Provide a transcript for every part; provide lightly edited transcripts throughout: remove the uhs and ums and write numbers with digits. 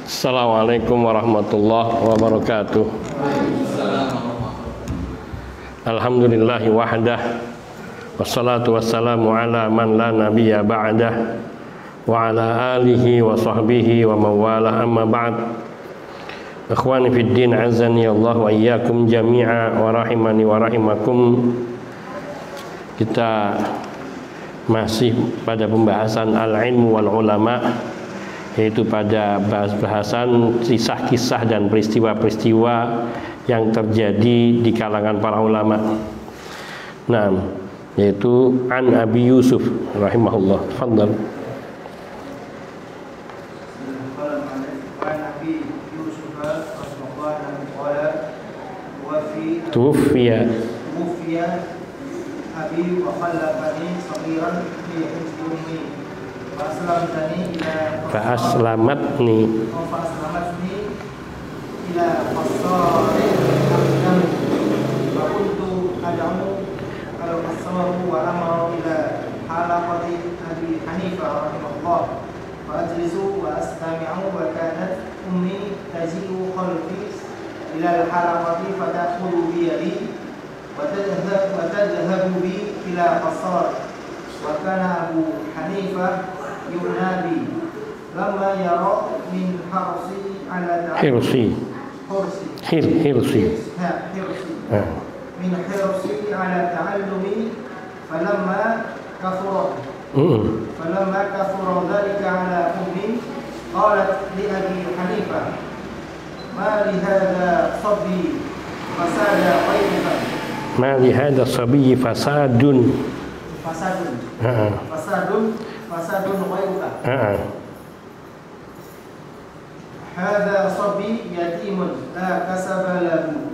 Assalamualaikum warahmatullahi wabarakatuh. Alhamdulillahi wahdah, wassalatu wassalamu ala man la nabiyya ba'dah, wa ala alihi wa sahbihi wa mawalah, amma ba'd. Ikhwani fid din, azani Allah wa iyyakum jami'a wa rahimani wa rahimakum. Kita masih pada pembahasan al-ilmu wal ulama, yaitu pada bahasan kisah-kisah dan peristiwa-peristiwa yang terjadi di kalangan para ulama. Nah, yaitu an Abi Yusuf rahimahullah. Tafadhal. Tuwfiya abi wa khallafani saghiran fi hijri ummi Fa'aslamatni ila qasarin aqdam wa kuntu ad'u al-qasaru wa amaru ila halaqati Abi Hanifah rahimahullah fa ajlisu wa astami'u wa kanat ummi taji'u khalfi ila al-halaqati fadkhulu bi yadi wa tadhhabu bi ila qasar wa kana Abu Hanifah yunabi lama yara min harsi ala hirsi min hirsi ala ta'allumi falamma kafura dhalika ala ummi qalat li Abi Hanifah ma li hadha sabbi fasada qayfa ma li hadha sabbi fasadun ghayruka hadha sabi yatimun la kasaba lahu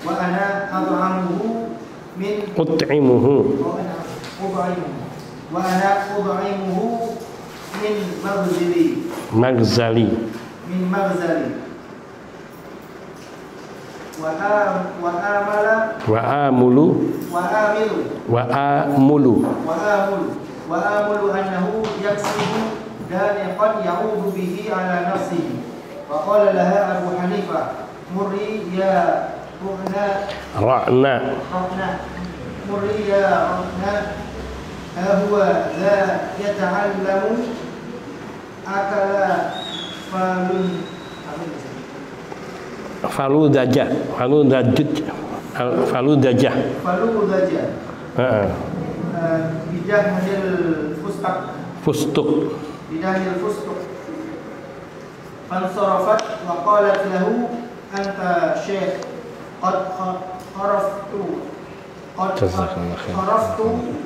wa ana ad'amuhu min ut'imuhu min maghzali wa amulu annahu yaksibu daniqan ya'udu bihi ala nafsihi wa qala laha Abu Hanifah murri ya ra'na murri ya ra'na huwa la yata'allamu akala faludajah bidahil fustuk fansarafat wa qalat lahu anta syekh qad kharaftu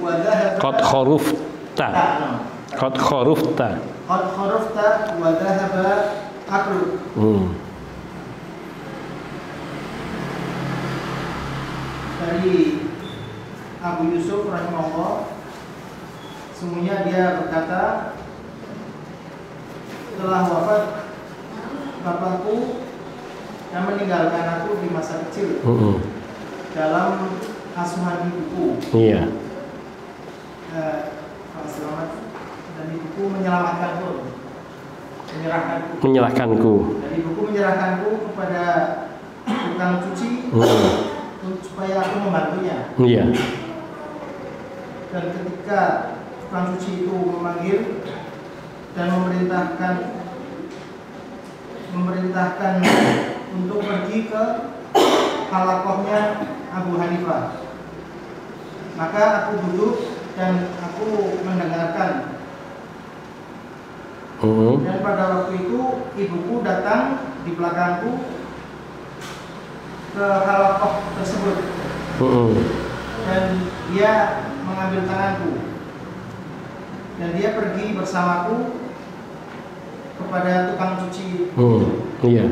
wa dhahaba aqlu. Dari Abu Yusuf rahimahullah, semuanya dia berkata, telah wafat bapakku yang meninggalkan aku di masa kecil dalam asuhan ibuku. Iya. Selamat, dan ibuku menyelamatkanku, menyerahkanku. Dan ibuku menyerahkanku kepada tukang cuci supaya aku membantunya. Iya. Dan ketika tukang cuci itu memanggil dan memerintahkan untuk pergi ke halaqahnya Abu Hanifah, maka aku duduk dan aku mendengarkan. Dan pada waktu itu ibuku datang di belakangku ke halaqah tersebut, dan dia mengambil tanganku dan dia pergi bersamaku kepada tukang cuci. Iya.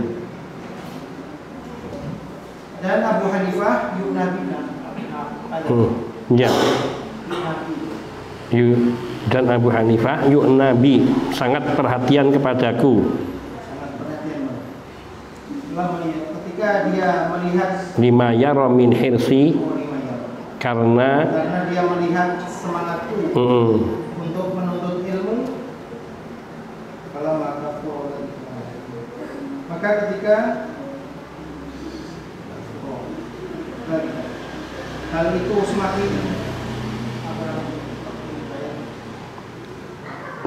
Dan Abu Hanifah yunabi. Ya. Dan Abu Hanifah yunabi sangat perhatian kepadaku. Ketika dia melihat lima yara min hirsi, karena dia melihat semangatku untuk menuntut ilmu. Kalau maka Maka ketika hal itu semakin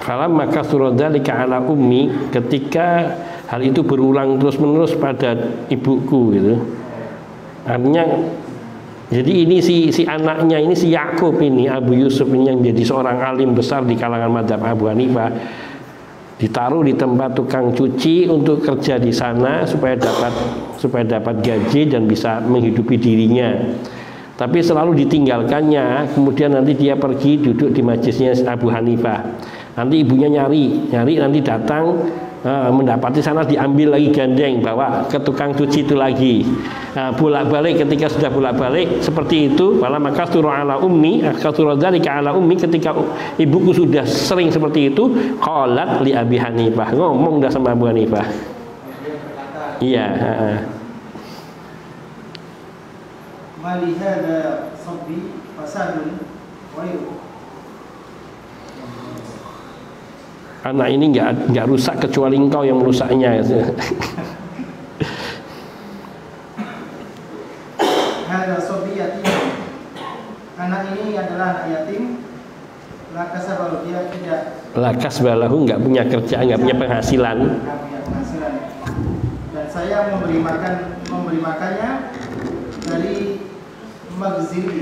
falamma kasura dzalika ala ummi, ketika hal itu berulang terus-menerus pada ibuku gitu. Artinya jadi ini si anaknya ini, si Yakub ini, Abu Yusuf ini yang jadi seorang alim besar di kalangan mazhab Abu Hanifah, ditaruh di tempat tukang cuci untuk kerja di sana supaya dapat gaji dan bisa menghidupi dirinya. Tapi selalu ditinggalkannya, kemudian nanti dia pergi duduk di majelisnya Abu Hanifah. Nanti ibunya nyari nanti datang, mendapati sana diambil lagi gandeng, bawa ke tukang cuci itu lagi. Bolak-balik, ketika sudah bolak-balik seperti itu, maka surah ala ummi, surah dzalika ala ummi, ketika ibuku sudah sering seperti itu, qalat li Abi Hanifah, ngomong dah sama Abu Hanifah. Iya, mali hada sabbi fasadun wa anak ini nggak rusak kecuali engkau yang merusaknya. Hada sabbi yatim, anak ini adalah anak yatim. Lakasabahu, dia tidak lakasbalahu, nggak punya kerjaan, nggak punya penghasilan. Dan saya memberi makannya dari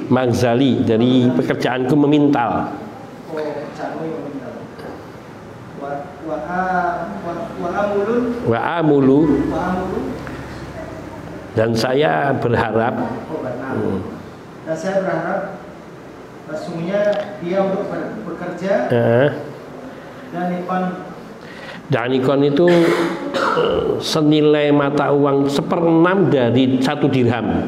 magzali, dari pekerjaanku memintal. Oh, pekerjaanku yang memintal. Wa amulu, dan saya berharap. Dan saya berharap sesungguhnya dia untuk bekerja. Dan ikon itu senilai mata uang 1/6 dari 1 dirham.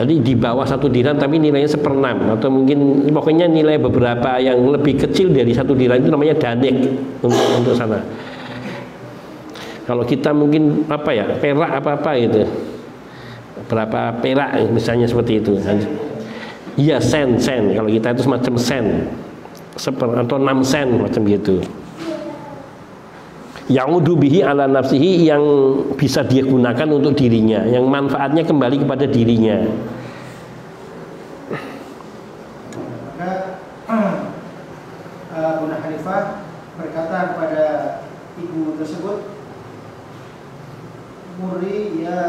Di bawah 1 dirham tapi nilainya 1/6, atau mungkin pokoknya nilai beberapa yang lebih kecil dari 1 dirham itu namanya danik untuk sana. Kalau kita mungkin perak apa gitu, berapa perak misalnya seperti itu. Iya, sen. Kalau kita itu semacam sen, atau 6 sen macam gitu. Ya'udu bihi ala nafsihi, yang bisa dia gunakan untuk dirinya, yang manfaatnya kembali kepada dirinya. Maka Abu Hanifah berkata kepada ibu tersebut, muri ya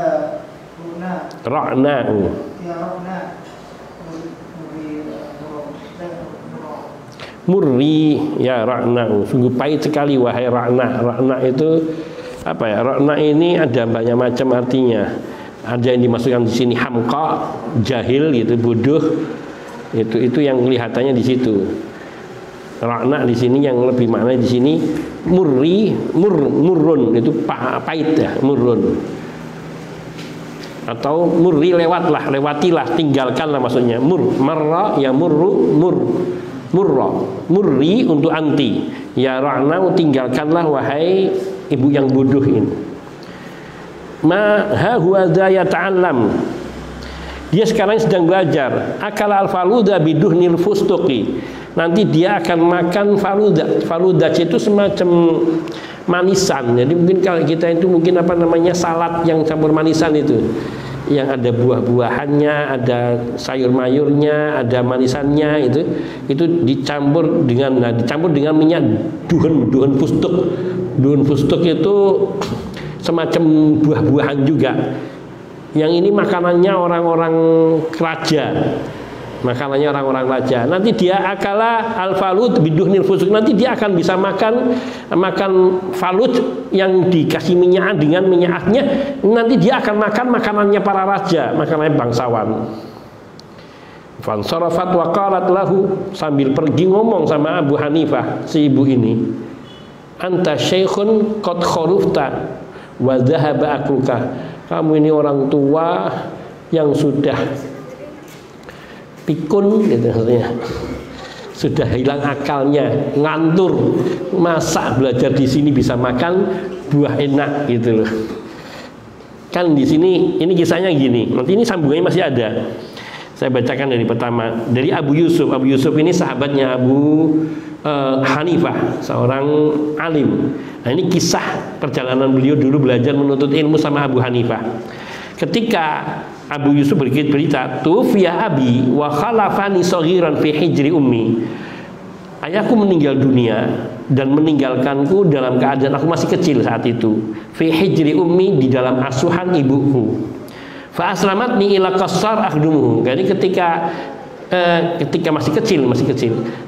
Ra'na, ya Ra'na, murri ya Ra'na, sungguh pahit sekali wahai Ra'na. Ra'na itu apa ya? Ra'na ini ada banyak macam artinya. Ada yang dimasukkan di sini hamqa, jahil gitu, bodoh. Itu yang kelihatannya di situ. Ra'na di sini yang lebih makna di sini murri, murrun, itu pahit ya, murrun. Atau murri, lewatilah, tinggalkanlah maksudnya. Marra ya murru, murri untuk anti. Ya Ra'na, tinggalkanlah wahai ibu yang bodoh ini. Ma huwa yata'allam, dia sekarang sedang belajar. Akala al-faluda biduhnil fustuqi, nanti dia akan makan faluda itu semacam manisan. Jadi mungkin kalau kita itu mungkin salad yang campur manisan itu, yang ada buah-buahannya, ada sayur-mayurnya, ada manisannya, itu dicampur dengan minyak duhun fustuk. Duhun fustuk itu semacam buah-buahan juga. Yang ini makanannya orang-orang raja. Nanti dia akala al-falud biduhnil fusuk, nanti dia akan bisa makan falud yang dikasih minyak dengan minyaknya. Nanti dia akan makan makanannya para raja, makanannya bangsawan. Fansarafat wa qalat lahu, sambil pergi ngomong sama Abu Hanifah si ibu ini, anta syekhun qad khurufta wa dhahaba akluka, kamu ini orang tua yang sudah pikun gitu, maksudnya sudah hilang akalnya, ngantur, masa belajar di sini bisa makan buah enak gitu loh. Kan di sini ini kisahnya gini, nanti ini sambungannya masih ada. Saya bacakan dari pertama, dari Abu Yusuf. Abu Yusuf ini sahabatnya Hanifah, seorang alim. Nah, ini kisah perjalanan beliau dulu belajar menuntut ilmu sama Abu Hanifah. Ketika Abu Yusuf berita, tufiya abi wa khalafani saghiran fi hijri ummi. Ayahku meninggal dunia dan meninggalkanku dalam keadaan aku masih kecil saat itu. Fi hijri ummi, di dalam asuhan ibuku. Fa aslamatni ila qassar akhdumuhu. Jadi ketika masih kecil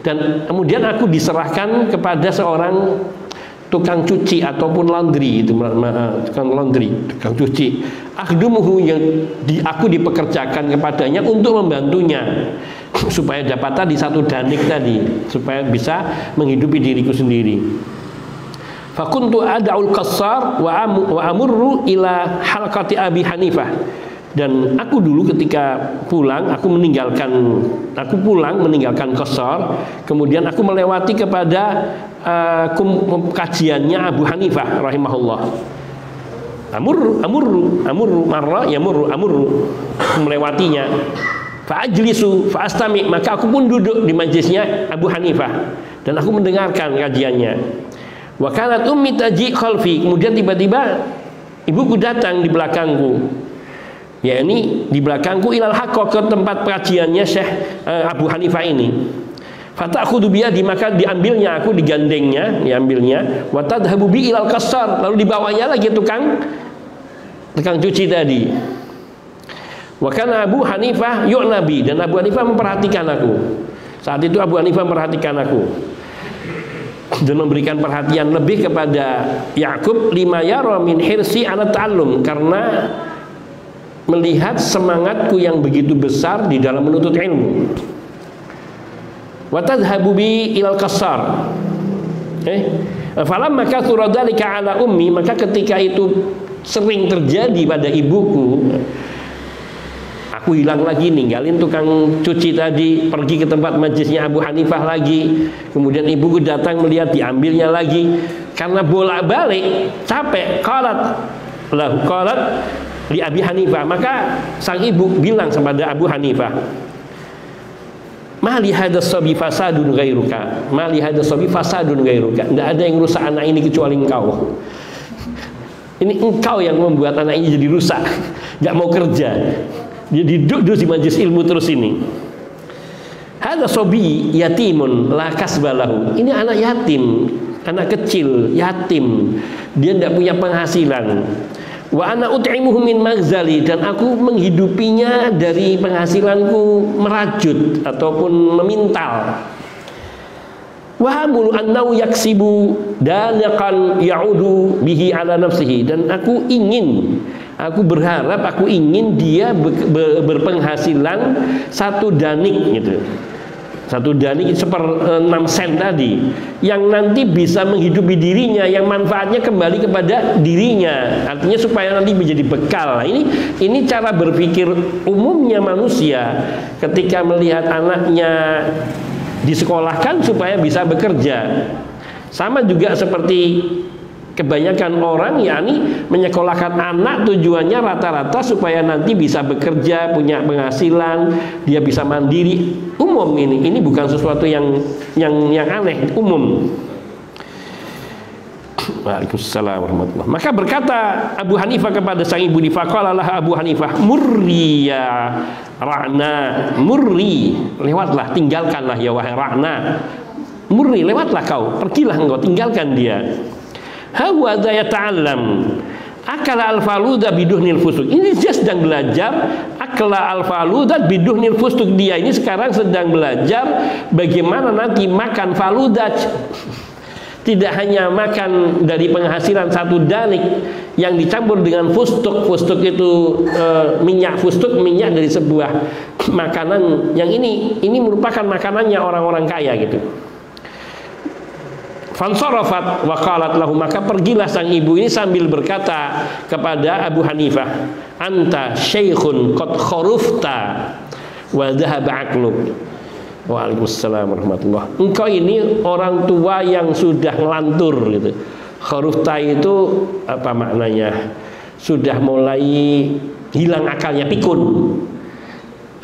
dan kemudian aku diserahkan kepada seorang tukang cuci ataupun laundry, itu tukang cuci. Akhdumuhu, yang aku dipekerjakan kepadanya untuk membantunya supaya dapat tadi satu danik tadi, supaya bisa menghidupi diriku sendiri. Fakuntu ad'ul qassar wa amurru ila halqati Abi Hanifah. Dan aku dulu ketika pulang, aku pulang meninggalkan qassar, kemudian aku melewati kepada kajiannya Abu Hanifah rahimahullah. Amurru marra yamurru amurru, melewatinya. Fa'ajlisu fa'astami, maka aku pun duduk di majlisnya Abu Hanifah dan aku mendengarkan kajiannya. Wa kanat ummi taji khalfi, kemudian tiba-tiba ibuku datang di belakangku, yakni di belakangku, ilal haqqa, ke tempat pengajiannya Syekh Abu Hanifah ini. Fata'khudhu biyadi, maka diambilnya aku, diambilnya. Wa tadhhabu bi ilal qassar, lalu dibawanya lagi tukang cuci tadi. Wa kana Abu Hanifah yu'nabi, dan Abu Hanifah memperhatikan aku. Saat itu Abu Hanifah memperhatikan aku dan memberikan perhatian lebih kepada Yakub, lima yara min hirsi ala ta'allum, karena melihat semangatku yang begitu besar di dalam menuntut ilmu. Wa tadhhabu bi ilal qassar. Falamma kathura dzalika ala ummi, maka ketika itu sering terjadi pada ibuku, aku hilang lagi, ninggalin tukang cuci tadi, pergi ke tempat majlisnya Abu Hanifah lagi. Kemudian ibuku datang melihat, diambilnya lagi. Karena bolak-balik capek, qalat li Abi Hanifah, maka sang ibu bilang kepada Abu Hanifah, ma li hadzal sabi fasadun ghairuka, ma li hadzal sabi fasadun ghairuka, tidak ada yang rusak anak ini kecuali engkau. Ini engkau yang membuat anak ini jadi rusak, nggak mau kerja, dia duduk di majelis ilmu terus ini. Hadzal sabi yatimun la kasbalahu, ini anak yatim, anak kecil yatim, dia tidak punya penghasilan. Wa ana ut'imuhu min maghzali, dan aku menghidupinya dari penghasilanku merajut ataupun memintal. Wa hamulu annahu yaksibu daliqan ya'udu bihi ala nafsihi, dan aku berharap, aku ingin dia berpenghasilan satu danik gitu. Satu danik 1/6 sen tadi, yang nanti bisa menghidupi dirinya, yang manfaatnya kembali kepada dirinya, artinya supaya nanti menjadi bekal. Nah, ini cara berpikir umumnya manusia ketika melihat anaknya disekolahkan supaya bisa bekerja. Sama juga seperti kebanyakan orang, yakni menyekolahkan anak tujuannya rata-rata supaya nanti bisa bekerja, punya penghasilan, dia bisa mandiri. Umum ini bukan sesuatu yang aneh, umum. Waalaikumsalam warahmatullahi. Maka berkata Abu Hanifah kepada sang ibu, faqalalah Abu Hanifah, murri ya Ra'na, murri, lewatlah, tinggalkanlah ya wahai Ra'na, murri, lewatlah kau, pergilah engkau, tinggalkan dia. Hawa yata'allam akala al-faluda biduhnil fusuk. Ini dia sedang belajar akala al-faluda biduhnil fusuk. Dia ini sekarang sedang belajar bagaimana nanti makan faluda, tidak hanya makan dari penghasilan satu danik yang dicampur dengan fustuk. Fustuk itu minyak, fustuk minyak dari sebuah makanan yang ini merupakan makanannya orang-orang kaya gitu. Fansarafat wa qalat lahu, maka pergilah sang ibu ini sambil berkata kepada Abu Hanifah, anta syaikhun qad khurufta wa dhahaba aqluk. Waalaikumsalam warahmatullahi. Engkau ini orang tua yang sudah ngelantur gitu. Khurufta itu apa maknanya? Sudah mulai hilang akalnya, pikun.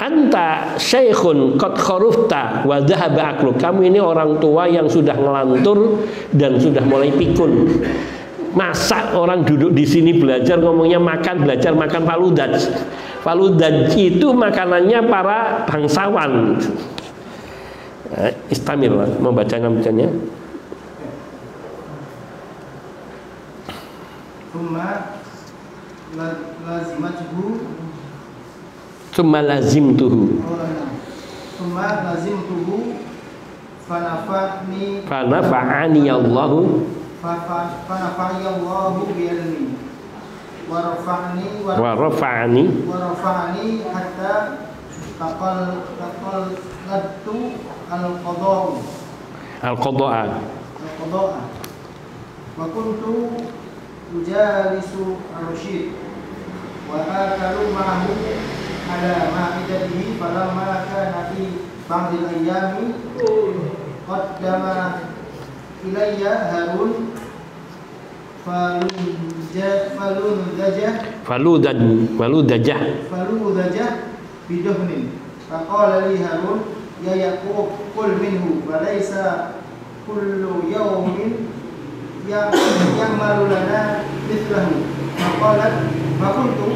anta syekhun qad kharufta wa dhahaba aqluk. Kamu ini orang tua yang sudah ngelantur dan sudah mulai pikun. Masa orang duduk di sini belajar ngomongnya makan, belajar makan faludaj. Faludaj itu makanannya para bangsawan. Istamil membacanya. Summa lazimtuhu fanafa'ani Allahu bi'ilmi wa rafa'ani hatta taqalladtu al-qada'a wa kuntu ujalisu ar-rasyid wa akalu ma'ahu ala ma'idatihi falamma kana fi ba'dil ayyami qaddama ilayya Harun faludajah biduhnin faqala li Harun ya Yaqub kul minhu walaysa kullu yawmin yang malu lana mithlahu faqalat faqultu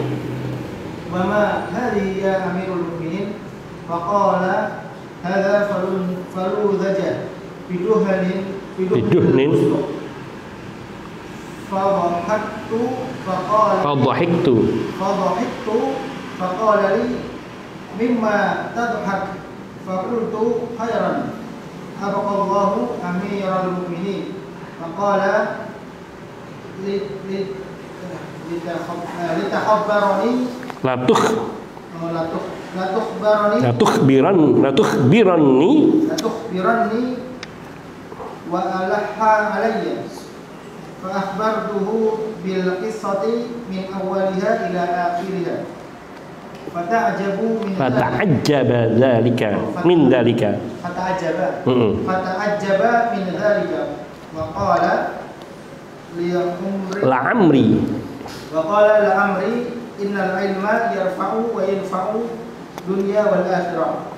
wa ma hadhihi ya amirul mu'minin faqala hadha faludajah biduhnin fadhahiktu faqala li mimma tadhak faqultu khairan abaqallahu amiral mu'minin faqala litakhabbarani latukhbiranni wa alahha alayya fa akhbartuhu bil qissati min awwaliha ila akhiriha fata'ajjaba min dhalika wa qala la'amri innal ilma yarfa'u wa yanfa'u dunya wal akhirah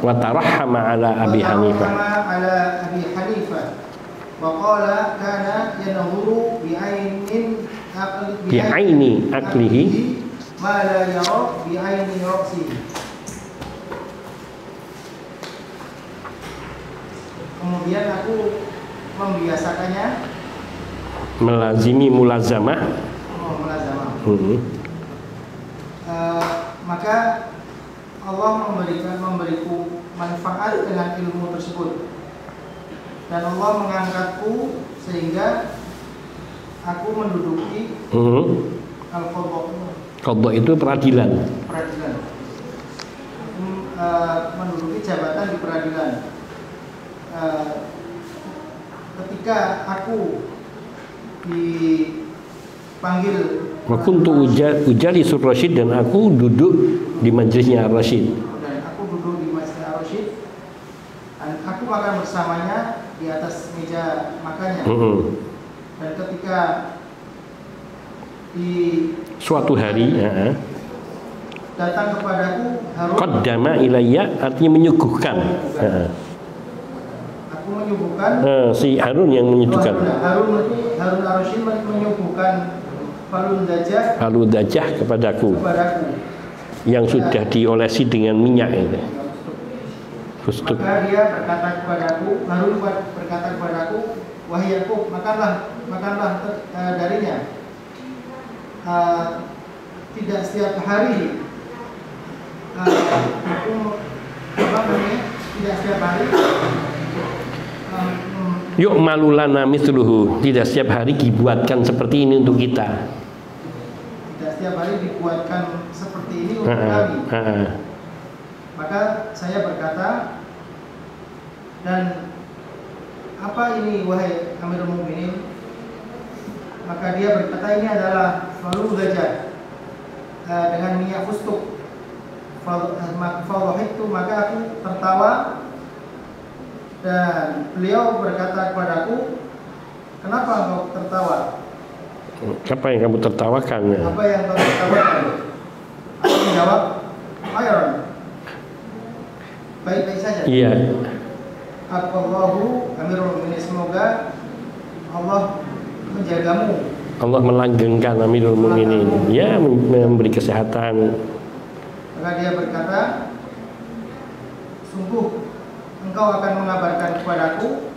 wa tarahhama ala Abi Hanifah wa qala kana yanzuru bi'aini aqlihi ma la yara bi'aini ra'sihi. Kemudian aku membiasakannya melazimi mulazamah. Maka Allah memberiku manfaat dengan ilmu tersebut dan Allah mengangkatku sehingga aku menduduki Qadha itu peradilan. Menduduki jabatan di peradilan. Ketika aku dipanggil wa kuntu ujalisu Rasyid dan aku duduk di majelisnya Rasyid. Dan aku duduk di majelis Rasyid dan aku makan bersamanya di atas meja makannya. Dan ketika di suatu hari datang kepadaku Harun qaddama ilayya artinya menyuguhkan. Aku menyuguhkan si Harun yang menyuguhkan. Harun Ar-Rasyid menyuguhkan faludajah kepadaku yang sudah diolesi dengan minyak itu. Fustuk. Maka dia berkata kepadaku, Harun berkata kepadaku, wahai Yakub, makanlah darinya. Tidak setiap hari tidak setiap hari yuk malulana misluhu, tidak setiap hari dibuatkan seperti ini untuk kita. Tidak setiap hari dibuatkan seperti ini untuk kami. Maka saya berkata, dan apa ini wahai Amirul Mukminin? Maka dia berkata ini adalah faludajah dengan minyak fustuk. Fadhahiktu, maka aku tertawa. Dan beliau berkata kepadaku, kenapa engkau tertawa? Apa yang kamu tertawakan? Apa yang kamu tertawakan? Aku menjawab, khairan. Baik-baik saja. Iya. Allahu Amirul Mukminin, semoga Allah menjagamu. Allah melanggengkan Amirul Mukminin. Ya, memberi kesehatan. Maka dia berkata, sungguh engkau akan mengabarkan kepadaku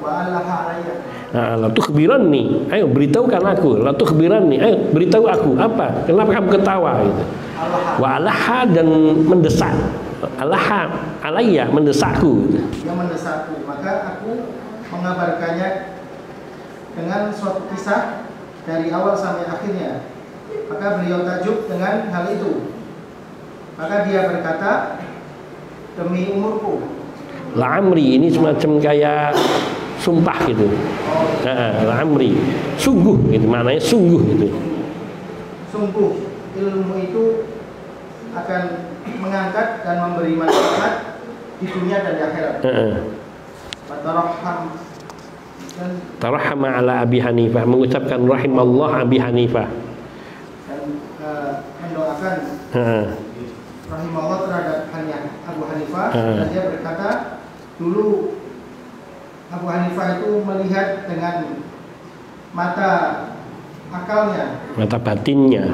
wa allaha alayya. La tukhbiranni, ayo beritahukan aku. La tukhbiranni, ayo beritahu aku apa? Kenapa kamu ketawa gitu. Wa alaha, dan mendesak. Alaha alayya, mendesakku. Dia mendesakku, maka aku mengabarkannya dengan suatu kisah dari awal sampai akhirnya. Maka beliau takjub dengan hal itu. Maka dia berkata, demi umurku. La'amri, ini semacam kayak sumpah gitu. La'amri, sungguh gitu, maknanya sungguh gitu. Sungguh ilmu itu akan mengangkat dan memberi manfaat di dunia dan di akhirat. Tarahama ala Abi Hanifah, mengucapkan rahimallah Abi Hanifah, dan mendoakan rahimallah terhadap Abu Hanifah. Dan dia berkata, dulu Abu Hanifah itu melihat dengan mata akalnya, mata batinnya,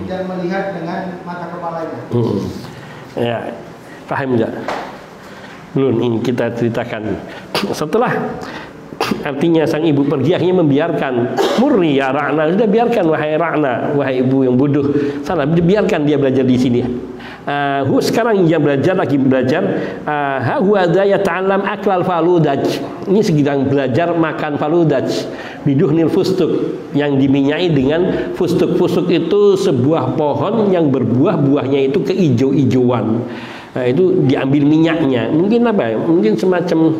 tidak melihat dengan mata kepalanya. Ya, paham enggak? Belum, ini kita ceritakan. Setelah artinya sang ibu pergi, akhirnya membiarkan. Murni ya Ra'na, sudah biarkan wahai Ra'na, wahai ibu yang bodoh. Salah, biarkan dia belajar di sini. Sekarang dia lagi belajar. Huwa yata'allam aklal faludaj. Ini sedang belajar makan faludaj. Biduhnil fustuk, yang diminyai dengan fustuk. Fustuk itu sebuah pohon yang berbuah, buahnya itu keijo-ijoan. Nah, itu diambil minyaknya. Mungkin apa ya? Mungkin semacam,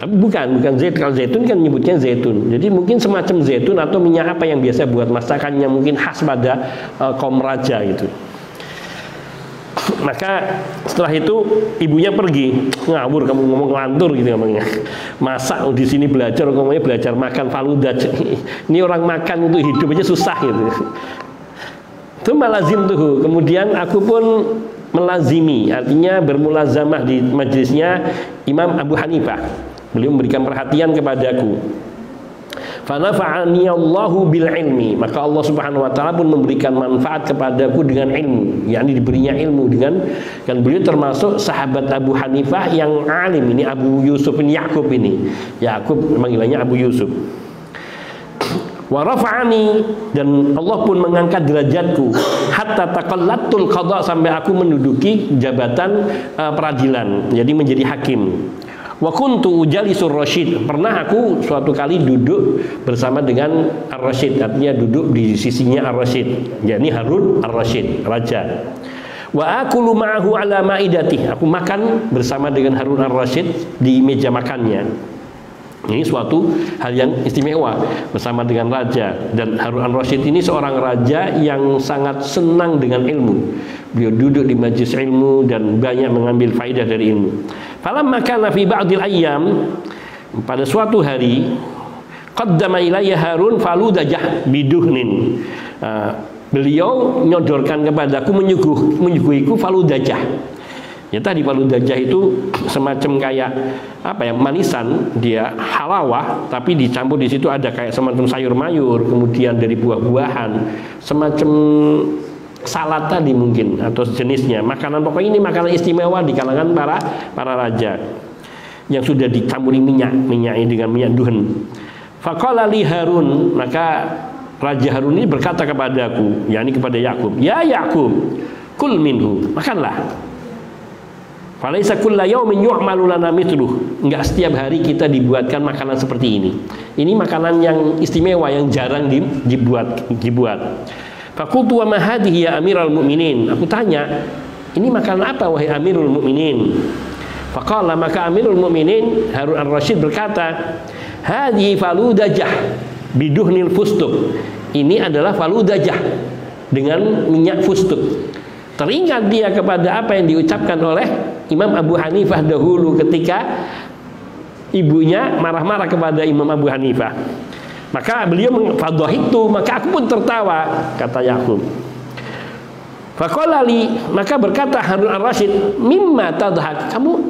tapi bukan zaitun. Kalau zaitun kan nyebutnya zaitun. Jadi mungkin semacam zaitun atau minyak apa yang biasa buat masakannya, mungkin khas pada kaum raja gitu. Maka setelah itu ibunya pergi. Ngawur kamu ngomong ngelantur gitu ngomongnya. Masak di sini belajar, ngomongnya belajar makan faludaj. Ini orang makan itu hidup aja susah gitu. Itu malazim tuh. Kemudian aku pun melazimi, artinya bermulazamah di majelisnya Imam Abu Hanifah. Beliau memberikan perhatian kepadaku. Fanafa'ani Allahu bil ilmi, maka Allah Subhanahu wa taala pun memberikan manfaat kepadaku dengan ilmu, yakni diberinya ilmu dengan, dan beliau termasuk sahabat Abu Hanifah yang alim. Ini Abu Yusuf bin Ya'qub ini. Ya'qub panggilannya Abu Yusuf. Wa rafa'ani, dan Allah pun mengangkat derajatku hatta taqallatul qada, sampai aku menduduki jabatan peradilan, jadi menjadi hakim. Wa kuntu ujalisur rasyid, pernah aku suatu kali duduk bersama dengan Ar-Rasyid, artinya duduk di sisinya Ar-Rasyid, yakni Harun Ar-Rasyid, raja. Wa akulu ma'ahu ala ma'idati, aku makan bersama dengan Harun Ar-Rasyid di meja makannya. Ini suatu hal yang istimewa bersama dengan raja. Dan Harun Ar-Rasyid ini seorang raja yang sangat senang dengan ilmu. Beliau duduk di majlis ilmu dan banyak mengambil faidah dari ilmu. Falamma kana fi ba'dil ayyam, pada suatu hari, qaddama ilayya Harun faludajah biduhnin. Beliau nyodorkan kepadaku, menyuguhiku faludajah. Ya tadi faludajah itu semacam kayak apa ya, manisan, dia halawah tapi dicampur di situ ada kayak semacam sayur mayur, kemudian dari buah-buahan, semacam salad tadi mungkin atau jenisnya. Makanan pokoknya ini makanan istimewa di kalangan para raja yang sudah dicampuri minyak ini dengan minyak duhen. Faqala li Harun, maka Raja Harun ini berkata kepadaku, yakni kepada Ya'qub, ya Ya'qub, kul minhu, makanlah. Falaisa kulla yaumin yu'malu lana mithluh. Enggak setiap hari kita dibuatkan makanan seperti ini. Ini makanan yang istimewa yang jarang dibuat. Faqultu wa ma hadhihi ya Amirul Mukminin. Aku tanya, ini makanan apa wahai Amirul Mukminin? Faqala, maka Amirul Mukminin Harun Ar-Rasyid berkata, hadhihi faludajah biduhnil fustuk. Ini adalah faludajah dengan minyak fustuk. Teringat dia kepada apa yang diucapkan oleh Imam Abu Hanifah dahulu ketika ibunya marah-marah kepada Imam Abu Hanifah. Maka beliau itu, maka aku pun tertawa, kata Yakub. Faqala li, maka berkata Harun ar-Rasyid, mimma tadhak, kamu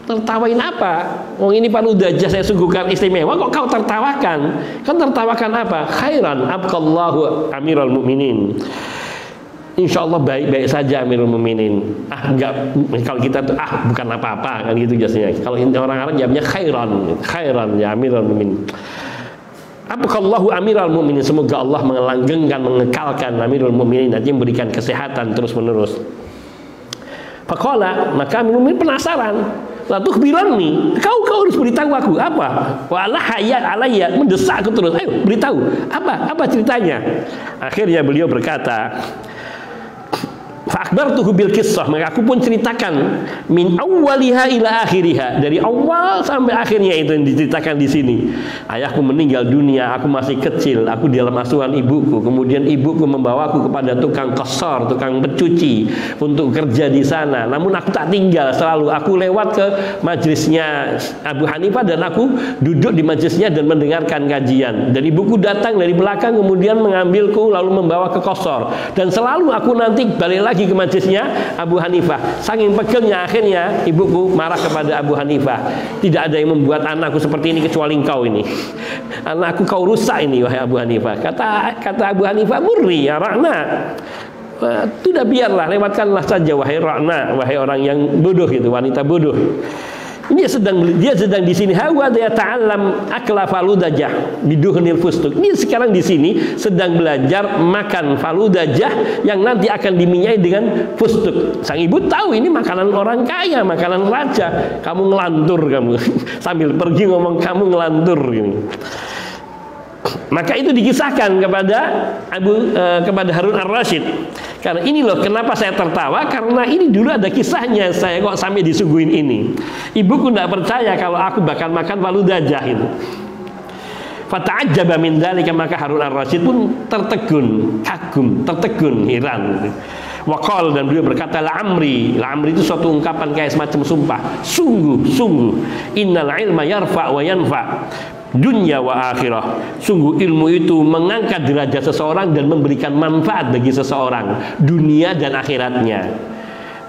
tertawain apa? Oh, ini Pak Ludajah saya suguhkan istimewa, kok kau tertawakan? Kan tertawakan apa? Khairan abqallahu amiral mu'minin. Insya Allah baik-baik saja Amirul Mukminin. Enggak, kalau kita tuh bukan apa-apa kan gitu biasanya. Kalau orang Arab jawabnya khairan ya Amirul Mukminin. Abqallahu amiral mu'minin, semoga Allah mengelanggengkan, mengekalkan Amirul Mukminin, nanti memberikan kesehatan terus menerus. Faqala, maka Amirul Mukminin penasaran. Lalu nih, kau harus beritahu aku apa? Wala hayat alayya, mendesak aku terus. Ayo beritahu apa ceritanya? Akhirnya beliau berkata, fa'akhbartuhu bil qissah, maka aku pun ceritakan min awwaliha ila akhiriha, dari awal sampai akhirnya itu yang diceritakan di sini. Ayahku meninggal dunia, aku masih kecil, aku di dalam asuhan ibuku. Kemudian ibuku membawaku kepada tukang qasar, tukang pencuci untuk kerja di sana. Namun aku tak tinggal, selalu aku lewat ke majelisnya Abu Hanifah dan aku duduk di majelisnya dan mendengarkan kajian. Dan ibuku datang dari belakang kemudian mengambilku lalu membawa ke qasar. Dan selalu aku nanti balik lagi ke majelisnya Abu Hanifah. Saking pegelnya akhirnya ibuku marah kepada Abu Hanifah. Tidak ada yang membuat anakku seperti ini kecuali engkau ini. Anakku kau rusak ini wahai Abu Hanifah. Kata Abu Hanifah, murni ya Ra'na. Sudah biarlah, lewatkanlah saja wahai Ra'na, wahai orang yang bodoh itu, wanita bodoh. Dia sedang di sini hawa dia ta'allam akla faludajah biduhnil fustuk. Dia sekarang di sini sedang belajar makan faludajah yang nanti akan diminyai dengan fustuk. Sang ibu tahu ini makanan orang kaya, makanan raja. Kamu ngelantur kamu. Sambil pergi ngomong kamu ngelantur gini. Maka itu dikisahkan kepada Harun ar-Rasyid. Karena ini loh kenapa saya tertawa, karena ini dulu ada kisahnya, saya kok sampai disuguhin ini. Ibuku tidak percaya kalau aku bakal makan faludajah itu. Fata'ajjaba min dzalika, maka Harun ar-Rasyid pun tertegun, heran. Waqal, dan beliau berkata la'amri itu suatu ungkapan kayak semacam sumpah. Sungguh innal ilma yarfa wa yanfa dunya wa akhirah. Sungguh ilmu itu mengangkat derajat seseorang dan memberikan manfaat bagi seseorang dunia dan akhiratnya.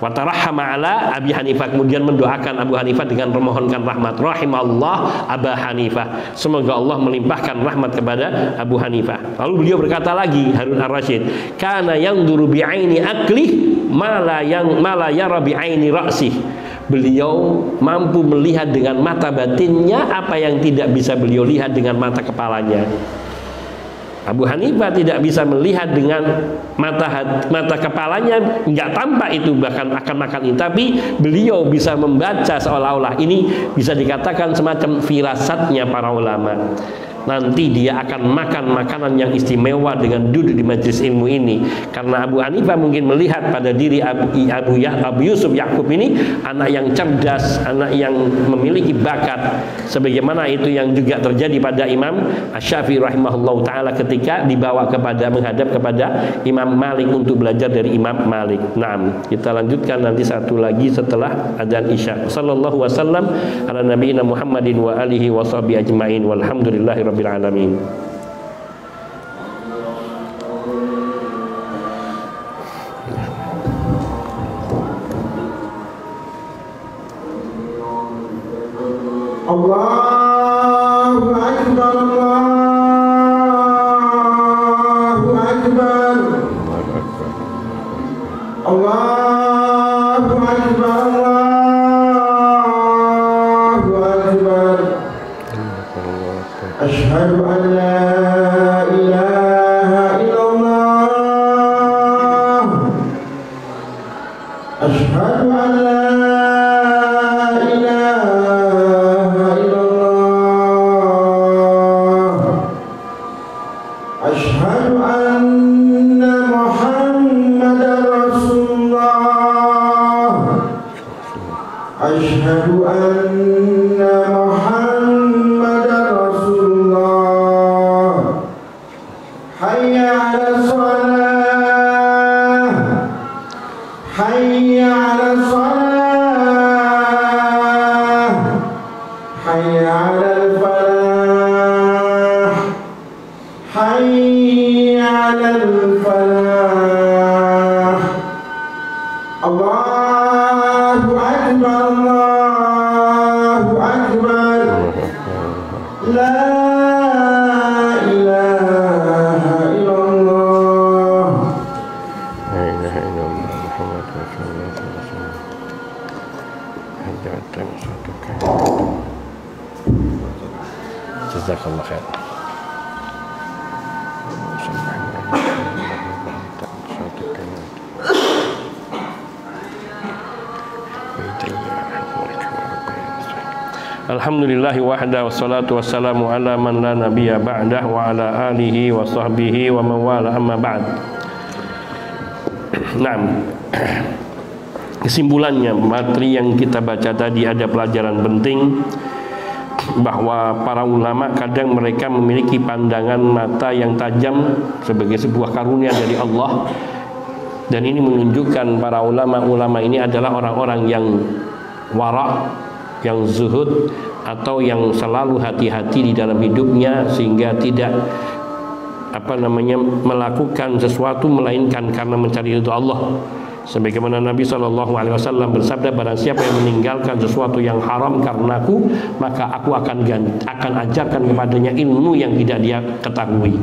Wa tarahhama ala Abi Hanifah, kemudian mendoakan Abu Hanifah dengan memohonkan rahmat. Rahimallah Abu Hanifah, semoga Allah melimpahkan rahmat kepada Abu Hanifah. Lalu beliau berkata lagi, Harun ar-Rasyid, kana yanzuru bi'aini aklih ma la yara bi'aini ra'sih. Beliau mampu melihat dengan mata batinnya apa yang tidak bisa beliau lihat dengan mata kepalanya. Abu Hanifah tidak bisa melihat dengan mata kepalanya, nggak tampak itu bahkan akan makan ini, tapi beliau bisa membaca seolah-olah ini bisa dikatakan semacam firasatnya para ulama. Nanti dia akan makan makanan yang istimewa dengan duduk di majelis ilmu ini. Karena Abu Hanifah mungkin melihat pada diri Abu Yusuf Yakub ini anak yang cerdas, anak yang memiliki bakat, sebagaimana itu yang juga terjadi pada Imam Asy-Syafi'i rahimahullah taala ketika dibawa menghadap kepada Imam Malik untuk belajar dari Imam Malik. Naam, kita lanjutkan nanti satu lagi setelah adzan Isya. Sallallahu wasallam ala nabiyina Muhammadin wa alihi washabihi ajmain walhamdulillahi rabbil alamin. Allahu akbar, Allahu akbar, Allahu akbar, Allahu akbar. Asyhadu an la ilaha illallah, asyhadu an la ilaha illallah, asyhadu anna Muhammadar Rasulullah, asyhadu anna Muhammadar Rasulullah. Jazakallah khair. Alhamdulillahi wahda wassalatu wassalamu ala man la nabiyya ba'dah wa ala alihi wa sahbihi wa mawala amma ba'd. Nah, kesimpulannya materi yang kita baca tadi ada pelajaran penting bahwa para ulama kadang mereka memiliki pandangan mata yang tajam sebagai sebuah karunia dari Allah, dan ini menunjukkan para ulama-ulama ini adalah orang-orang yang wara', yang zuhud, atau yang selalu hati-hati di dalam hidupnya sehingga tidak melakukan sesuatu melainkan karena mencari ridha Allah. Sebagaimana Nabi SAW bersabda, barang siapa yang meninggalkan sesuatu yang haram karenaku, maka aku akan ajarkan kepadanya ilmu yang tidak dia ketahui.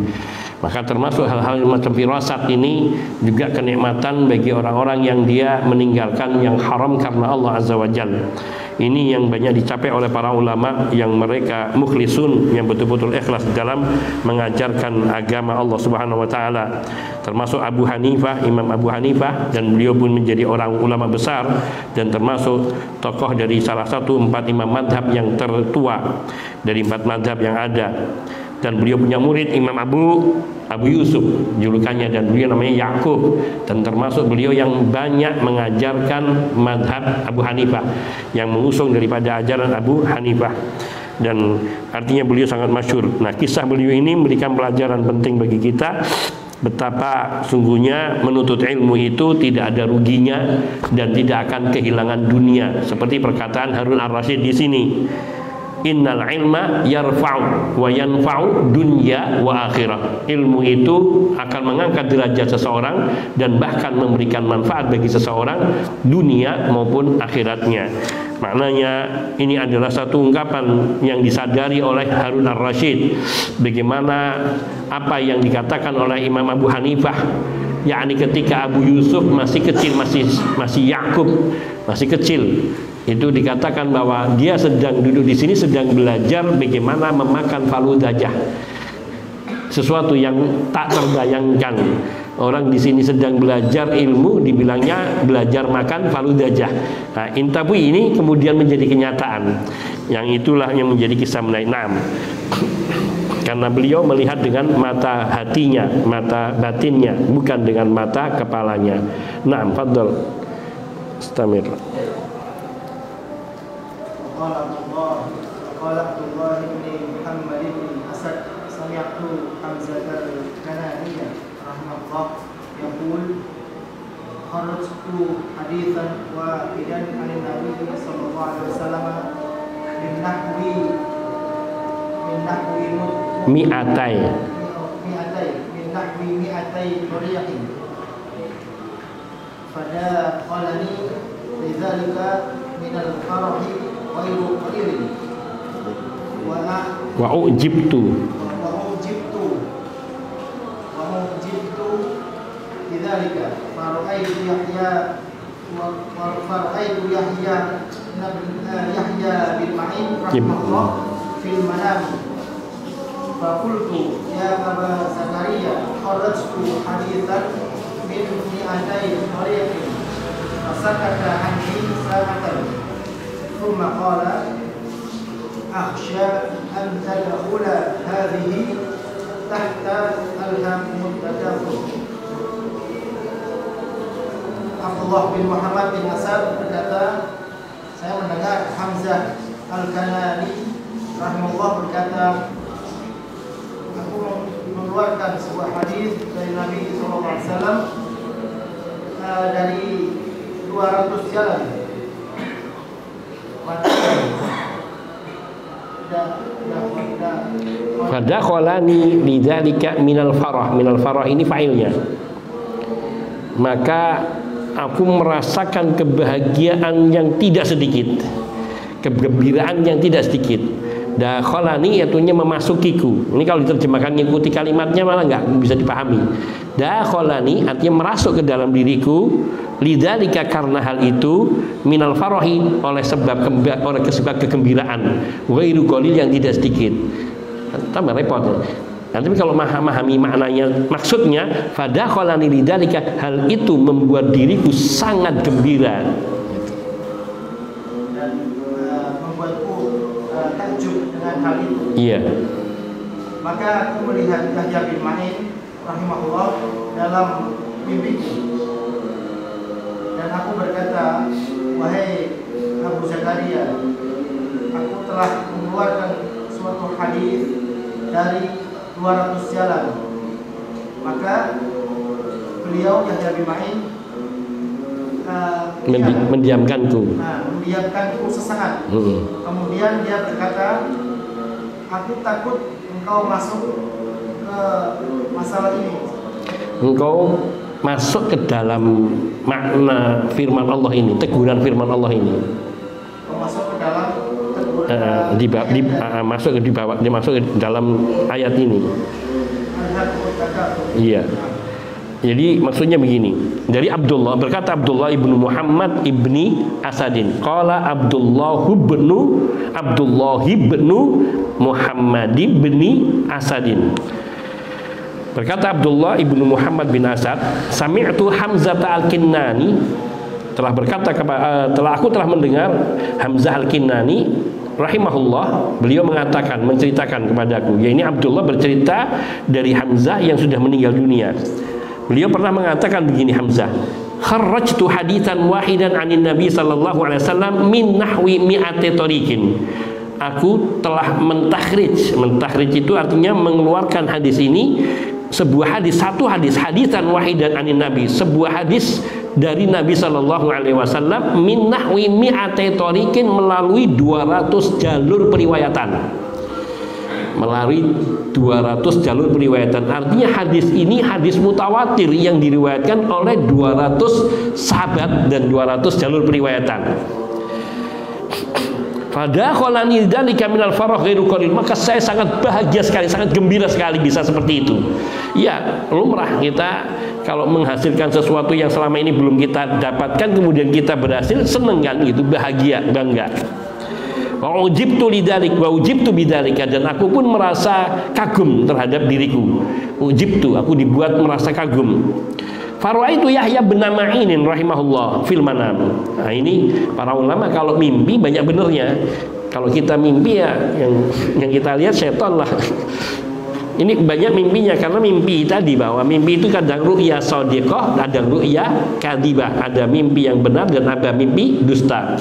Maka termasuk hal-hal macam firasat ini juga kenikmatan bagi orang-orang yang dia meninggalkan yang haram karena Allah Azza wa Jalla. Ini yang banyak dicapai oleh para ulama yang mereka mukhlisun, yang betul-betul ikhlas dalam mengajarkan agama Allah Subhanahu wa taala. Termasuk Abu Hanifah, Imam Abu Hanifah, dan beliau pun menjadi orang ulama besar dan termasuk tokoh dari salah satu 4 imam madhab yang tertua dari 4 madhab yang ada. Dan beliau punya murid Imam Abu Yusuf julukannya, dan beliau namanya Yakub, dan termasuk beliau yang banyak mengajarkan madhab Abu Hanifah, yang mengusung daripada ajaran Abu Hanifah, dan artinya beliau sangat masyhur. Nah, kisah beliau ini memberikan pelajaran penting bagi kita betapa sungguhnya menuntut ilmu itu tidak ada ruginya dan tidak akan kehilangan dunia, seperti perkataan Harun Ar-Rasyid di sini. Innal ilma yarfa'u wa yanfa'u dunya wa akhirah. Ilmu itu akan mengangkat derajat seseorang dan bahkan memberikan manfaat bagi seseorang dunia maupun akhiratnya. Maknanya ini adalah satu ungkapan yang disadari oleh Harun Ar-Rasyid, bagaimana apa yang dikatakan oleh Imam Abu Hanifah, yakni ketika Abu Yusuf masih kecil, masih Yakub masih kecil, itu dikatakan bahwa dia sedang duduk di sini sedang belajar bagaimana memakan faludajah, sesuatu yang tak terbayangkan. Orang di sini sedang belajar ilmu, dibilangnya belajar makan faludajah. Nah, intabui ini kemudian menjadi kenyataan. Yang itulah yang menjadi kisah menarik. Karena beliau melihat dengan mata hatinya, mata batinnya, bukan dengan mata kepalanya. Naam, fadhal. Istamir. Qala Abdullah bin Muhammad bin Asad sami'tu Hamzah al-Kananiyya rahimahullah yaqul kharajtu hadithan wahidan 'an Nabi sallallahu alaihi wasallam min nahwi mi'atai qariyatin fada qalani lidzalika min al-farahi wa ujibtu bidzalika faraitu Yahya bin Ma'in rahimahullah fil manam fa qultu ya Aba Zakaria kharajtu hadithan min mi'atai qariyatin fasakata anni sa'atan ثم قال أخشى أن تدخل هذه تحت الهم التدخل. Abdullah bin Muhammad bin Asad berkata, saya mendengar Hamzah al-Kanani rahimahullah berkata, aku mengeluarkan sebuah hadis dari Nabi SAW dari 200 jalan. Fadakhalani lidzalika minal farah. Minal farah ini fa'ilnya. Maka aku merasakan kebahagiaan yang tidak sedikit, kegembiraan yang tidak sedikit. Dakhalani artinya memasukiku. Ini kalau diterjemahkan ngikuti kalimatnya malah nggak bisa dipahami. dakhalani artinya merasuk ke dalam diriku, lidzalika karena hal itu, minal farahi oleh sebab kegembiraan, ghairu qalil yang tidak sedikit. Tambah repot. Nanti kalau memahami maknanya, maksudnya fadakhalani lidzalika, hal itu membuat diriku sangat gembira dan membuatku takjub dengan hal itu. Iya. Maka aku melihat Yahya bin Ma'in rahimahullah dalam mimpiku, dan aku berkata, wahai Abu Zakaria, aku telah mengeluarkan suatu hadis dari 200 jalan. Maka beliau Yahya bin Ma'in mendiamkanku sesaat. Kemudian dia berkata, aku takut engkau masuk ke masalah ini. Engkau masuk ke dalam makna firman Allah ini, teguran firman Allah ini. Masuk ke dalam masuk ke dalam ayat ini. Iya. Jadi maksudnya begini. Dari Abdullah, berkata Abdullah ibnu Muhammad ibni Asadin. Qala Abdullah ibnu Muhammad ibni Asadin. Berkata Abdullah ibnu Muhammad bin Asad, sami'tu Hamzah al-Kinnani, aku telah mendengar Hamzah al-Kinnani rahimahullah, beliau mengatakan, menceritakan kepadaku, yaitu Abdullah bercerita dari Hamzah yang sudah meninggal dunia. Beliau pernah mengatakan begini, Hamzah, kharrajtu haditsan wahidan anin Nabi sallallahu alaihi wasallam min nahwi mi'ati tariqin. Aku telah mentakhrij itu artinya mengeluarkan hadis ini, sebuah hadis, satu hadis, hadisan wahidan anin Nabi, sebuah hadis dari Nabi sallallahu alaihi wasallam min nahwi mi'ati tariqin, melalui 200 jalur periwayatan. Melalui 200 jalur periwayatan. Artinya hadis ini hadis mutawatir yang diriwayatkan oleh 200 sahabat dan 200 jalur periwayatan. Fadakhalani dzalika minal farah ghairu qalil, maka saya sangat bahagia sekali, sangat gembira sekali bisa seperti itu. Ya, lumrah kita kalau menghasilkan sesuatu yang selama ini belum kita dapatkan, kemudian kita berhasil, seneng kan gitu, bahagia, bangga. Wa ujibtu lidzalik wa ujibtu bidzalika, dan aku pun merasa kagum terhadap diriku. Ujibtu, aku dibuat merasa kagum. Farwaitu Yahya bin Ma'in rahimahullah fil manam. Nah, ini para ulama kalau mimpi banyak benernya. Kalau kita mimpi ya yang kita lihat setan lah. Ini banyak mimpinya, karena mimpi tadi, bahwa mimpi itu kadang ru'ya shadiqah, kadang ru'ya kadhibah. Ada mimpi yang benar dan ada mimpi dusta.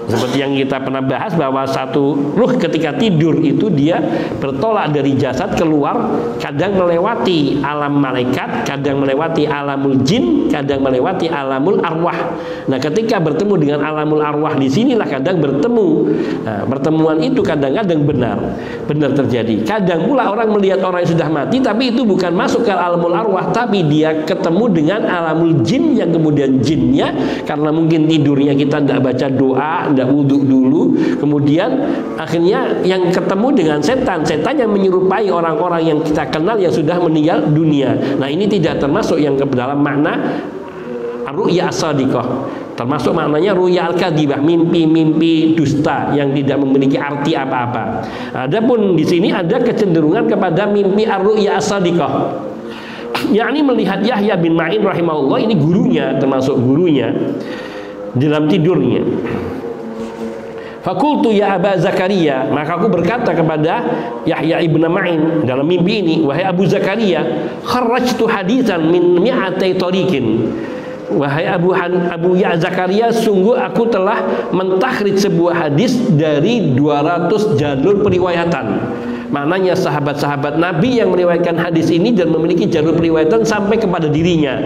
Seperti yang kita pernah bahas, bahwa satu ruh ketika tidur itu dia bertolak dari jasad keluar, kadang melewati alam malaikat, kadang melewati alamul jin, kadang melewati alamul arwah. Nah, ketika bertemu dengan alamul arwah, di sinilah kadang bertemu. Nah, pertemuan itu kadang-kadang benar terjadi. Kadang pula orang melihat orang yang sudah mati, tapi itu bukan masuk ke alamul arwah, tapi dia ketemu dengan alamul jin, yang kemudian jinnya karena mungkin tidurnya kita tidak baca doa, tidak wudhu dulu, kemudian akhirnya yang ketemu dengan setan yang menyerupai orang-orang yang kita kenal yang sudah meninggal dunia. Nah, ini tidak termasuk yang ke dalam makna ru'ya as-shadiqah, termasuk maknanya ru'ya al-kadhibah, mimpi-mimpi dusta yang tidak memiliki arti apa-apa. Adapun di sini ada kecenderungan kepada mimpi ar-ru'ya as-shadiqah, yakni melihat Yahya bin Ma'in rahimahullah, ini gurunya, termasuk gurunya, dalam tidurnya. Fakultu ya Aba Zakaria, maka aku berkata kepada Yahya ibn Ma'in dalam mimpi ini, wahai Abu Zakaria, kharrajtu hadisan min mi'atai tariqin. Wahai Abu Ya Zakaria, sungguh aku telah mentakhrij sebuah hadis dari 200 jalur periwayatan. Maknanya sahabat-sahabat Nabi yang meriwayatkan hadis ini dan memiliki jalur periwayatan sampai kepada dirinya,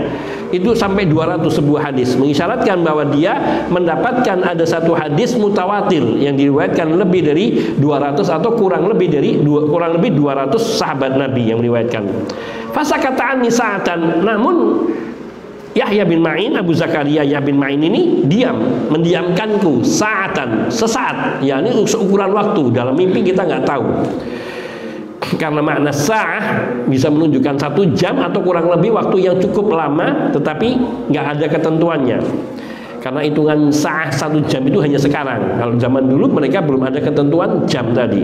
itu sampai 200 sebuah hadis, mengisyaratkan bahwa dia mendapatkan ada satu hadis mutawatir yang diriwayatkan lebih dari 200 atau kurang lebih 200 sahabat Nabi yang meriwayatkan. Fasakata'ani sa'atan, namun Yahya bin Ma'in, Abu Zakaria Yahya bin Ma'in ini mendiamkanku sesaat, yakni ukuran waktu. Dalam mimpi kita nggak tahu. Karena makna sa'ah bisa menunjukkan 1 jam atau kurang lebih waktu yang cukup lama, tetapi nggak ada ketentuannya. Karena hitungan sa'ah 1 jam itu hanya sekarang. Kalau zaman dulu mereka belum ada ketentuan jam tadi.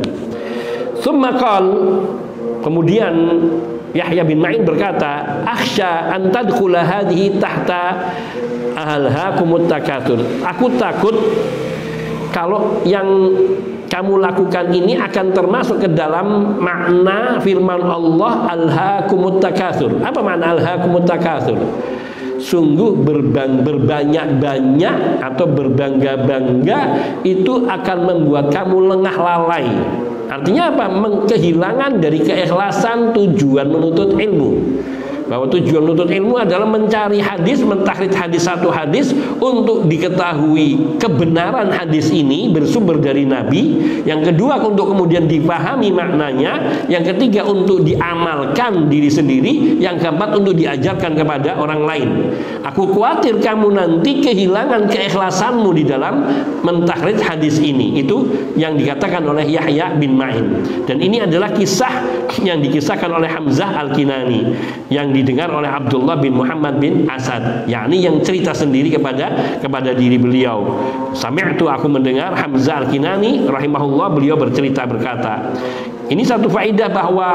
Tsumma qala, kemudian Yahya bin Ma'in berkata, akhsha an tadkhula hadhihi tahta alhaakumut takatsur. Aku takut kalau yang kamu lakukan ini akan termasuk ke dalam makna firman Allah alhaakumut takatsur. Apa makna alhaakumut takatsur? Sungguh berbanyak-banyak atau berbangga-bangga itu akan membuat kamu lengah lalai. Artinya apa? Kehilangan dari keikhlasan tujuan menuntut ilmu. Bahwa tujuan menuntut ilmu adalah mencari hadis, mentakhrij hadis satu hadis untuk diketahui kebenaran hadis ini bersumber dari Nabi. Yang kedua untuk kemudian dipahami maknanya. Yang ketiga untuk diamalkan diri sendiri. Yang keempat untuk diajarkan kepada orang lain. Aku khawatir kamu nanti kehilangan keikhlasanmu di dalam mentakhrij hadis ini. Itu yang dikatakan oleh Yahya bin Ma'in. Dan ini adalah kisah yang dikisahkan oleh Hamzah Al-Kinani, yang didengar oleh Abdullah bin Muhammad bin Asad, yakni yang cerita sendiri kepada diri beliau. Sami'tu, aku mendengar Hamzah Al-Kinani rahimahullah, beliau bercerita berkata, ini satu faedah bahwa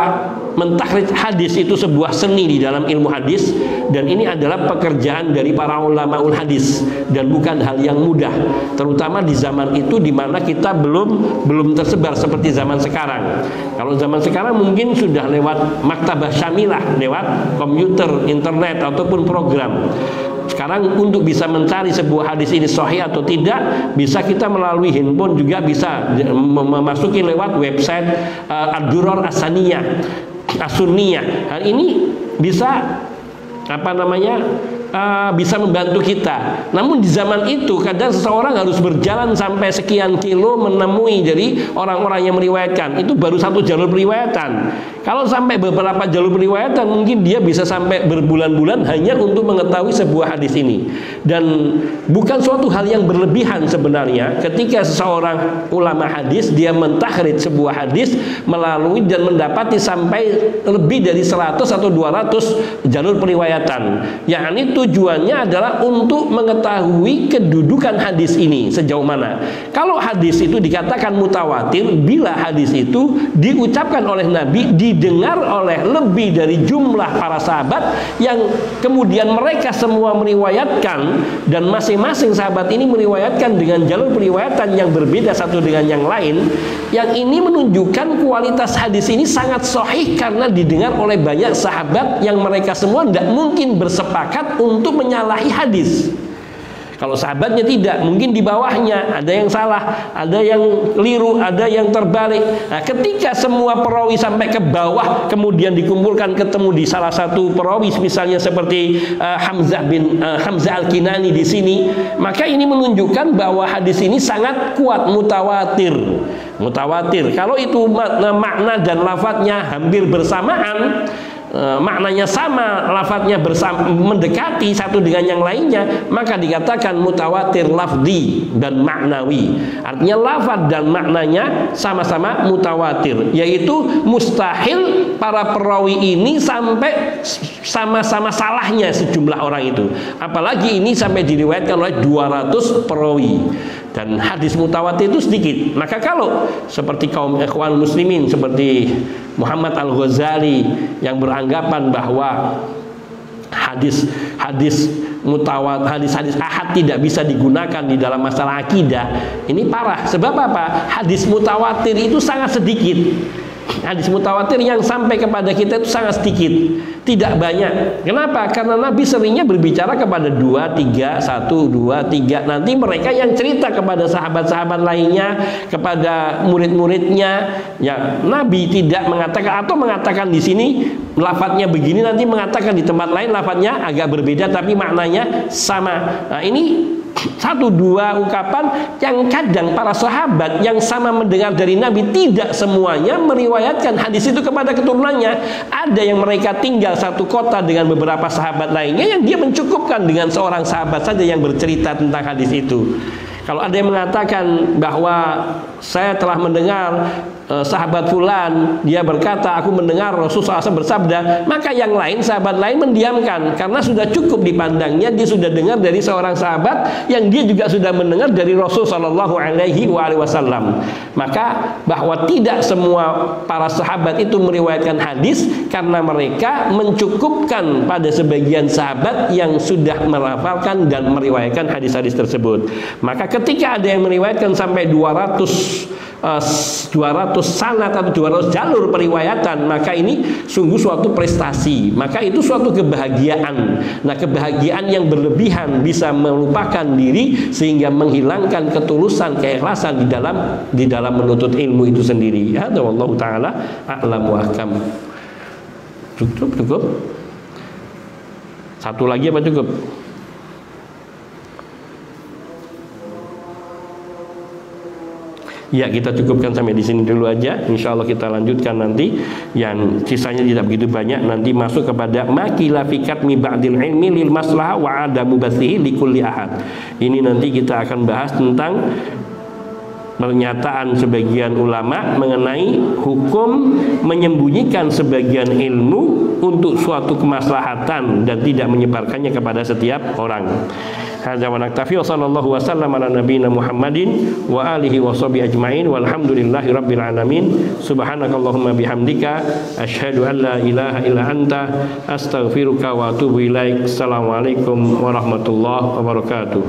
mentakhrij hadis itu sebuah seni di dalam ilmu hadis, dan ini adalah pekerjaan dari para ulamaul hadis dan bukan hal yang mudah, terutama di zaman itu di mana kita belum tersebar seperti zaman sekarang. Kalau zaman sekarang mungkin sudah lewat maktabah syamilah, lewat komputer, internet ataupun program. Sekarang untuk bisa mencari sebuah hadis ini sahih atau tidak, bisa kita melalui handphone, juga bisa memasuki lewat website Ad-Durar As-Saniyah, As-Sunniyah. Hal ini bisa bisa membantu kita. Namun di zaman itu kadang seseorang harus berjalan sampai sekian kilo menemui jadi orang-orang yang meriwayatkan. Itu baru satu jalur periwayatan. Kalau sampai beberapa jalur periwayatan, mungkin dia bisa sampai berbulan-bulan hanya untuk mengetahui sebuah hadis ini. Dan bukan suatu hal yang berlebihan sebenarnya ketika seseorang ulama hadis dia mentakhrij sebuah hadis melalui dan mendapati sampai lebih dari 100 atau 200 jalur periwayatan. Yakni tujuannya adalah untuk mengetahui kedudukan hadis ini sejauh mana. Kalau hadis itu dikatakan mutawatir bila hadis itu diucapkan oleh Nabi, didengar oleh lebih dari jumlah para sahabat, yang kemudian mereka semua meriwayatkan, dan masing-masing sahabat ini meriwayatkan dengan jalur periwayatan yang berbeda satu dengan yang lain. Yang ini menunjukkan kualitas hadis ini sangat sahih karena didengar oleh banyak sahabat yang mereka semua tidak mungkin bersepakat untuk menyalahi hadis. Kalau sahabatnya tidak, mungkin di bawahnya ada yang salah, ada yang keliru, ada yang terbalik. Nah, ketika semua perawi sampai ke bawah kemudian dikumpulkan ketemu di salah satu perawi, misalnya seperti Hamzah Al-Kinani di sini, maka ini menunjukkan bahwa hadis ini sangat kuat, mutawatir. Kalau itu makna dan lafadznya hampir bersamaan, maknanya sama, lafadznya mendekati satu dengan yang lainnya, maka dikatakan mutawatir lafzi dan maknawi. Artinya lafadz dan maknanya sama-sama mutawatir, yaitu mustahil para perawi ini sampai sama-sama salahnya sejumlah orang itu, apalagi ini sampai diriwayatkan oleh 200 perawi. Dan hadis mutawatir itu sedikit. Maka kalau seperti kaum ikhwan muslimin seperti Muhammad Al-Ghazali yang beranggapan bahwa hadis mutawatir, hadis ahad tidak bisa digunakan di dalam masalah akidah, ini parah. Sebab apa? Hadis mutawatir itu sangat sedikit. Hadis mutawatir yang sampai kepada kita itu sangat sedikit, tidak banyak. Kenapa? Karena Nabi seringnya berbicara kepada 2, 3, 1, 2, 3. Nanti mereka yang cerita kepada sahabat-sahabat lainnya, kepada murid-muridnya. Ya, Nabi tidak mengatakan atau mengatakan di sini lafadznya begini, nanti mengatakan di tempat lain lafadznya agak berbeda tapi maknanya sama. Nah, ini 1-2 ungkapan yang kadang para sahabat yang sama mendengar dari Nabi tidak semuanya meriwayatkan hadis itu kepada keturunannya. Ada yang mereka tinggal satu kota dengan beberapa sahabat lainnya yang dia mencukupkan dengan seorang sahabat saja yang bercerita tentang hadis itu. Kalau ada yang mengatakan bahwa saya telah mendengar sahabat fulan dia berkata, aku mendengar Rasulullah SAW bersabda, maka yang lain, sahabat lain mendiamkan, karena sudah cukup dipandangnya dia sudah dengar dari seorang sahabat yang dia juga sudah mendengar dari Rasul Shallallahu Alaihi Wasallam. Maka bahwa tidak semua para sahabat itu meriwayatkan hadis, karena mereka mencukupkan pada sebagian sahabat yang sudah melafalkan dan meriwayatkan hadis-hadis tersebut. Maka ketika ada yang meriwayatkan sampai 200 sanad atau 200 jalur periwayatan, maka ini sungguh suatu prestasi, maka itu suatu kebahagiaan. Nah, kebahagiaan yang berlebihan bisa melupakan diri sehingga menghilangkan ketulusan, keikhlasan di dalam menuntut ilmu itu sendiri. Ya, wallahu taala a'lam wa ahkam. Cukup. Satu lagi apa cukup? Ya, kita cukupkan sampai di sini dulu aja. Insya Allah kita lanjutkan nanti. Yang sisanya tidak begitu banyak. Nanti masuk kepada makila fikat mi ba'dil ilmi lil maslahah wa adamu basihi likulli ahad. Ini nanti kita akan bahas tentang pernyataan sebagian ulama mengenai hukum menyembunyikan sebagian ilmu untuk suatu kemaslahatan dan tidak menyebarkannya kepada setiap orang. Hadza wa naktafi wa sallallahu wasallam ala nabiyina Muhammadin wa alihi wa sahbihi ajmain walhamdulillahi rabbil alamin. Subhanakallahumma bihamdika asyhadu an la ilaha illa anta astaghfiruka wa atubu ilaik. Assalamualaikum warahmatullahi wabarakatuh.